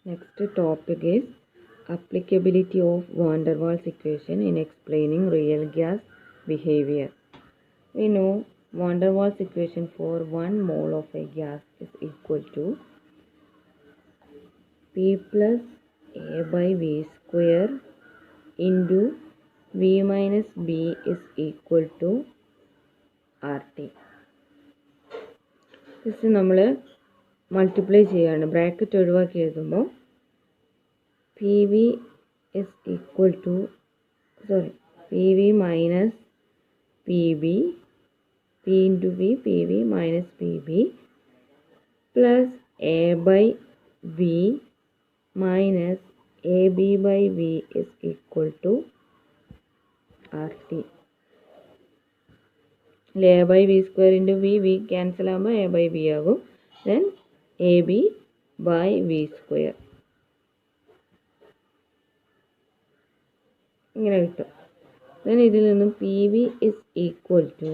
Next topic is applicability of van der Waals equation in explaining real gas behavior. We know van der Waals equation for 1 mole of a gas is equal to P plus A by V square into V minus B is equal to RT. This നമ്മൾ multiply ചെയ്യാണ്, bracket ഒഴിവാക്കി എഴുതുമ്പോൾ PV is equal to PV minus PB, P into V, PV minus PB plus A by V minus AB by V is equal to RT. A by V square into V cancel ആകുമ്പോൾ A by V ആകും. Then AB by V square ഇങ്ങനെ കിട്ടും. then ഇതിൽ നിന്നും PV is equal to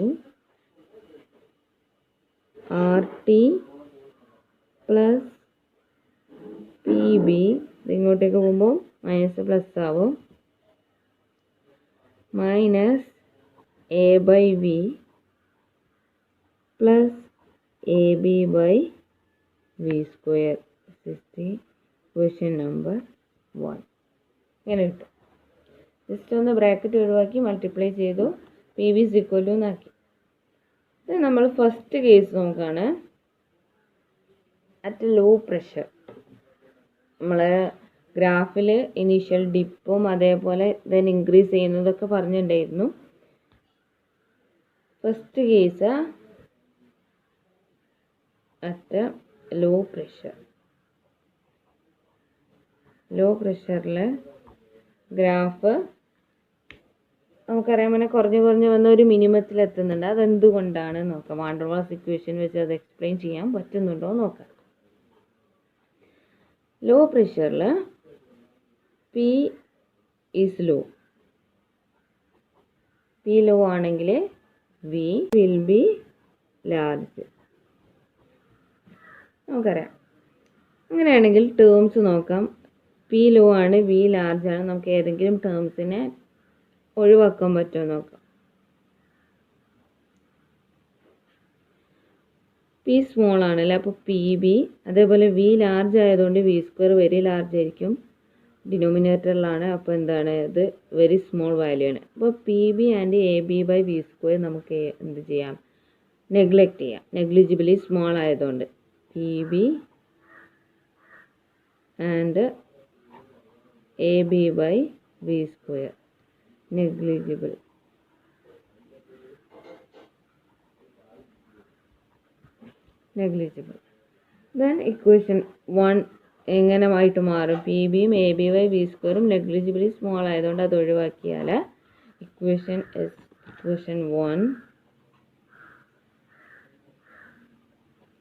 RT plus PB, ഇങ്ങോട്ടേക്ക് പോകുമ്പോൾ minus plus ആവും, minus A by V plus AB by V square. This is the question number 1. ഇങ്ങനെ കിട്ടും. ജസ്റ്റ് ഒന്ന് ബ്രാക്കറ്റ് ഒഴിവാക്കി മൾട്ടിപ്ലൈ ചെയ്തു, PV is equal to എന്നാക്കി. ഇത് നമ്മൾ ഫസ്റ്റ് കേസ് നോക്കുകയാണ്. അറ്റ് ലോ പ്രഷർ നമ്മളെ ഗ്രാഫിൽ ഇനീഷ്യൽ ഡിപ്പും അതേപോലെ ദെൻ ഇൻക്രീസ് ചെയ്യുന്നതൊക്കെ പറഞ്ഞിട്ടുണ്ടായിരുന്നു. First case at low pressure. Low പ്രഷറിൽ ഗ്രാഫ് നമുക്കറിയാം അങ്ങനെ കുറഞ്ഞ് വന്ന ഒരു മിനിമത്തിൽ എത്തുന്നുണ്ട്. അതെന്തുകൊണ്ടാണ് നോക്കാം. വാൻ ഡെർ വാൾസ് ഇക്വേഷൻ വെച്ച് അത് എക്സ്പ്ലെയിൻ ചെയ്യാൻ പറ്റുന്നുണ്ടോ നോക്കാം. ലോ പ്രഷറിൽ P is low. P low ആണെങ്കിൽ V വിൽ ബി ലാർജ്. നമുക്കറിയാം. അങ്ങനെയാണെങ്കിൽ ടേംസ് നോക്കാം. P ലോ ആണ്, V ലാർജ് ആണ്. നമുക്ക് ഏതെങ്കിലും ടേംസിനെ ഒഴിവാക്കാൻ പറ്റുമോ നോക്കാം. P സ്മോൾ ആണല്ലേ, അപ്പോൾ PB, അതേപോലെ V ലാർജ് ആയതുകൊണ്ട് V സ്ക്വയർ വെരി ലാർജ് ആയിരിക്കും, ഡിനോമിനേറ്ററിലാണ്. അപ്പോൾ എന്താണ്, ഇത് വെരി സ്മോൾ വാല്യൂ ആണ്. അപ്പോൾ PB and AB by V square നമുക്ക് എന്ത് ചെയ്യാം, നെഗ്ലക്റ്റ് ചെയ്യാം, നെഗ്ലിജിബിളി സ്മോൾ ആയതുകൊണ്ട്. PB and AB by V square negligible. Then equation 1 എങ്ങനെ ആയിട്ട് മാറും, PBയും AB ബൈ V സ്ക്വയറും നെഗ്ലിജിബിളി സ്മോൾ ആയതുകൊണ്ട് അത് ഒഴിവാക്കിയാൽ ഇക്വേഷൻ 1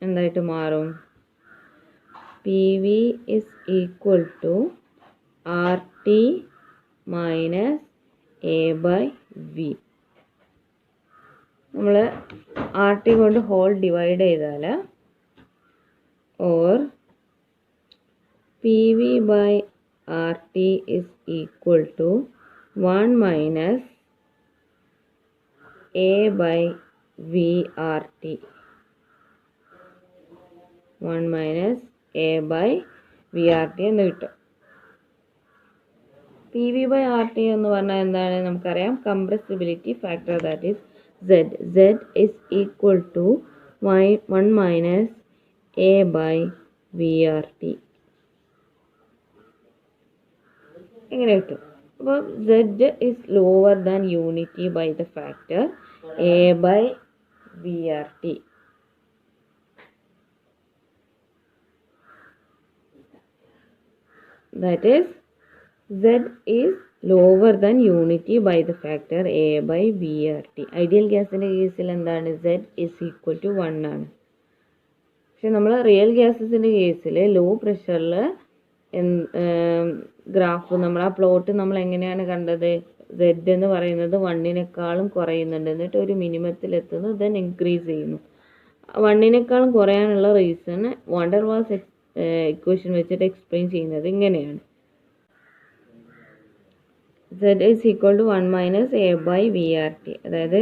എന്തായിട്ട് മാറും, PV is equal to RT minus A by V. നമ്മൾ RT കൊണ്ട് ഹോൾ ഡിവൈഡ് ചെയ്താൽ or PV by RT is equal to 1 minus A by VRT. 1 minus A by VRT എന്ന് കിട്ടും. PV by RT എന്ന് പറഞ്ഞാൽ എന്താണ് നമുക്കറിയാം, compressibility factor, that is Z. Z is equal to 1 minus A by VRT. എങ്ങനെ കിട്ടും, അപ്പോൾ Z is lower than unity by the factor A by VRT. That is Z is lower than unity by the factor A by VRT. Ideal ഗ്യാസിൻ്റെ കേസിൽ എന്താണ്, Z is equal to 1 ആണ്. പക്ഷെ നമ്മൾ real ഗ്യാസസിൻ്റെ കേസിൽ ലോ പ്രഷറിൽ graph നമ്മൾ ആ പ്ലോട്ട് നമ്മൾ എങ്ങനെയാണ് കണ്ടത്, Z എന്ന് പറയുന്നത് 1-നേക്കാളും കുറയുന്നുണ്ട്, എന്നിട്ട് ഒരു മിനിമത്തിൽ എത്തുന്നു, ദെൻ ഇൻക്രീസ് ചെയ്യുന്നു. 1-നേക്കാളും കുറയാനുള്ള reason van der Waals equation വെച്ചിട്ട് എക്സ്പ്ലെയിൻ ചെയ്യുന്നത് ഇങ്ങനെയാണ്. Z is equal to 1 minus A by VRT. അതായത്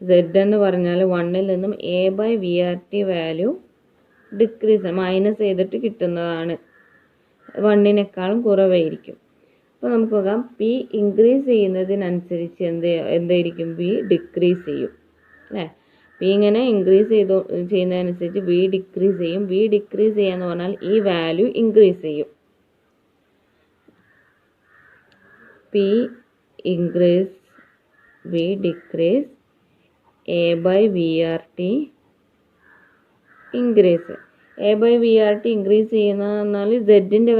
Z എന്ന് പറഞ്ഞാൽ 1ൽ നിന്നും A by VRT value decrease minus ചെയ്തിട്ട് കിട്ടുന്നതാണ്. 1നേക്കാളും കുറവായിരിക്കും. അപ്പോൾ നമുക്ക് നോക്കാം, P ഇൻക്രീസ് ചെയ്യുന്നതിനനുസരിച്ച് എന്തായിരിക്കും? V ഡിക്രീസ് ചെയ്യും അല്ലേ? P ഇങ്ങനെ ഇൻക്രീസ് ചെയ്യുന്നതനുസരിച്ച് V ഡിക്രീസ് ചെയ്യും. V ഡിക്രീസ് ചെയ്യാന്ന് പറഞ്ഞാൽ ഈ വാല്യൂ ഇൻക്രീസ് ചെയ്യും. P increase, V decrease, A by VRT increase. A by VRT increase ചെയ്യുന്നതെന്നാൽ Z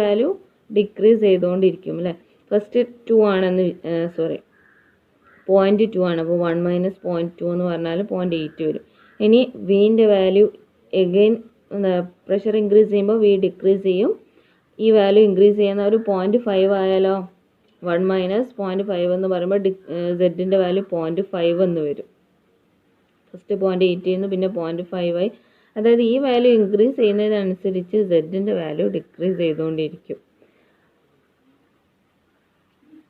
value decrease ചെയ്തുകൊണ്ടിരിക്കും അല്ലേ? ഫസ്റ്റ് 2 ആണെന്ന് 0.2 ആണ്. അപ്പോൾ 1 മൈനസ് 0.2 എന്ന് പറഞ്ഞാൽ 0.8 വരും. ഇനി വിൻ്റെ വാല്യൂ എഗെയിൻ പ്രഷർ ഇൻക്രീസ് ചെയ്യുമ്പോൾ V ഡിക്രീസ് ചെയ്യും. ഈ വാല്യൂ ഇൻക്രീസ് ചെയ്യുന്ന ഒരു 0.5 ആയാലോ? 1 മൈനസ് 0.5 എന്ന് പറയുമ്പോൾ Z വാല്യൂ 0.5 എന്ന് വരും. ഫസ്റ്റ് 0.8 നിന്ന് പിന്നെ 0.5 ആയി. അതായത് ഈ വാല്യൂ ഇൻക്രീസ് ചെയ്യുന്നതിനനുസരിച്ച് Z വാല്യൂ ഡിക്രീസ് ചെയ്തുകൊണ്ടിരിക്കും.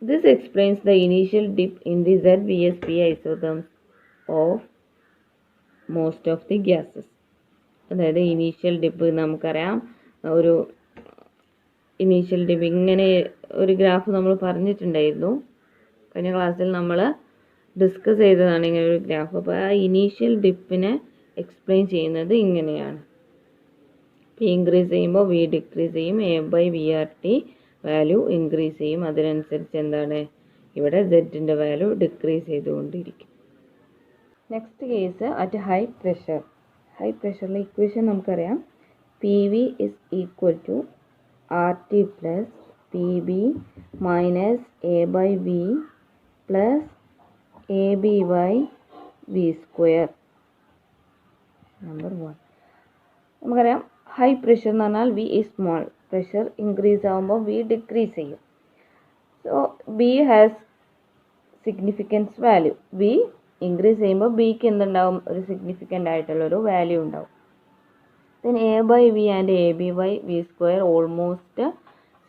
This explains the initial dip in the Z vs P isotherms of most of the gases. അതായത് ഇനീഷ്യൽ ഡിപ്പ് നമുക്കറിയാം. ഒരു ഇനീഷ്യൽ ഡിപ്പ് ഇങ്ങനെ ഒരു ഗ്രാഫ് നമ്മൾ പറഞ്ഞിട്ടുണ്ടായിരുന്നു. കഴിഞ്ഞ ക്ലാസ്സിൽ നമ്മൾ ഡിസ്കസ് ചെയ്തതാണ് ഇങ്ങനെ ഒരു ഗ്രാഫ്. അപ്പോൾ ആ ഇനീഷ്യൽ ഡിപ്പിനെ എക്സ്പ്ലെയിൻ ചെയ്യുന്നത് ഇങ്ങനെയാണ്. P ഇൻക്രീസ് ചെയ്യുമ്പോൾ V ഡിക്രീസ് ചെയ്യും. A by VRT value increase ചെയ്യും. അതിനനുസരിച്ച് എന്താണ്? ഇവിടെ Z വാല്യൂ ഡിക്രീസ് ചെയ്തുകൊണ്ടിരിക്കും. Next case at high pressure. High പ്രഷറിലെ ഇക്വേഷൻ നമുക്കറിയാം. PV is equal to RT plus PB minus A by V plus AB by V square. Number 1 നമുക്കറിയാം. High pressure എന്ന് പറഞ്ഞാൽ V is small. Pressure increase ആകുമ്പോൾ V decrease ചെയ്യും. So B has significance value. V increase ചെയ്യുമ്പോൾ Bക്ക് എന്തുണ്ടാവും? ഒരു significant ആയിട്ടുള്ളൊരു value ഉണ്ടാവും. then A by V and AB by V square almost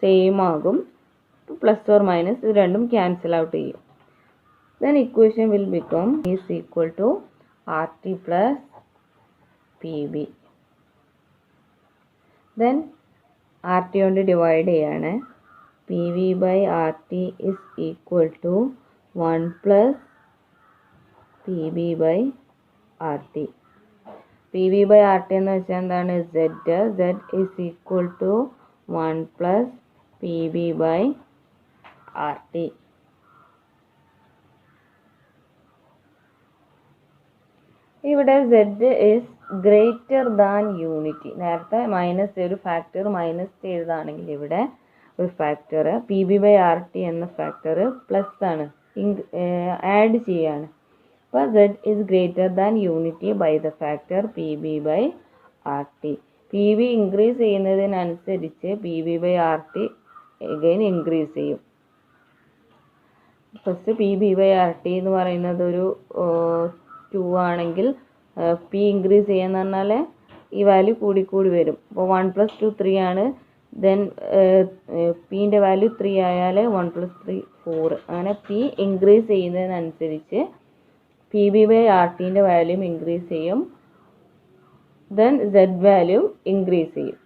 same ആകും. പ്ലസ് ഓർ മൈനസ് ഇത് രണ്ടും ക്യാൻസൽ ഔട്ട് ചെയ്യും. then equation will become is equal to RT plus PB. then RT കൊണ്ട് ഡിവൈഡ് ചെയ്യാണ്. PV by RT is equal to 1 plus PB by RT. PV by RT എന്ന് വെച്ചാൽ എന്താണ്? Z is equal to 1 plus PB by RT. ഇവിടെ Z is greater than unity. നേരത്തെ minus ഒരു factor minus ചെയ്തതാണെങ്കിൽ ഇവിടെ ഒരു ഫാക്ടർ PB by RT എന്ന ഫാക്ടർ പ്ലസ് ആണ്, ആഡ് ചെയ്യാണ്. അപ്പോൾ Z is greater than unity by the factor PB by RT. PB increase ചെയ്യുന്നതിനനുസരിച്ച് PB by RT again increase ചെയ്യും. ഫസ്റ്റ് PB by RT എന്ന് പറയുന്നത് ഒരു 2 ആണെങ്കിൽ P ഇൻക്രീസ് ചെയ്യാന്ന് പറഞ്ഞാൽ ഈ വാല്യൂ കൂടിക്കൂടി വരും. അപ്പോൾ 1 + 2 3 ആണ്. ദെൻ Pൻ്റെ വാല്യൂ 3 ആയാൽ 1 + 3 4. അങ്ങനെ P ഇൻക്രീസ് ചെയ്യുന്നതിനനുസരിച്ച് PB by RTൻ്റെ വാല്യൂം ഇൻക്രീസ് ചെയ്യും. ദെൻ Z വാല്യൂ ഇൻക്രീസ് ചെയ്യും.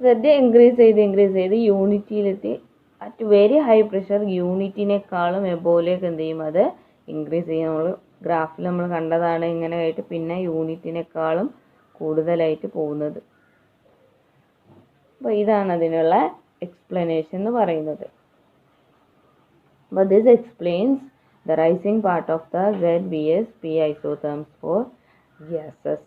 Z ഇൻക്രീസ് ചെയ്ത് യൂണിറ്റിയിലെത്തി. അറ്റ് വെരി ഹൈ പ്രഷർ യൂണിറ്റിനേക്കാളും എബോവിലേക്ക് എന്ത് ചെയ്യും? അത് ഇൻക്രീസ് ചെയ്യും. നമ്മൾ ഗ്രാഫിൽ നമ്മൾ കണ്ടതാണ് ഇങ്ങനെ ആയിട്ട് പിന്നെ യൂണിറ്റിനേക്കാളും കൂടുതലായിട്ട് പോകുന്നത്. അപ്പോൾ ഇതാണ് അതിനുള്ള എക്സ്പ്ലനേഷൻ എന്ന് പറയുന്നത്. അപ്പോൾ this explains the rising part of the Z vs P isotherms for gases.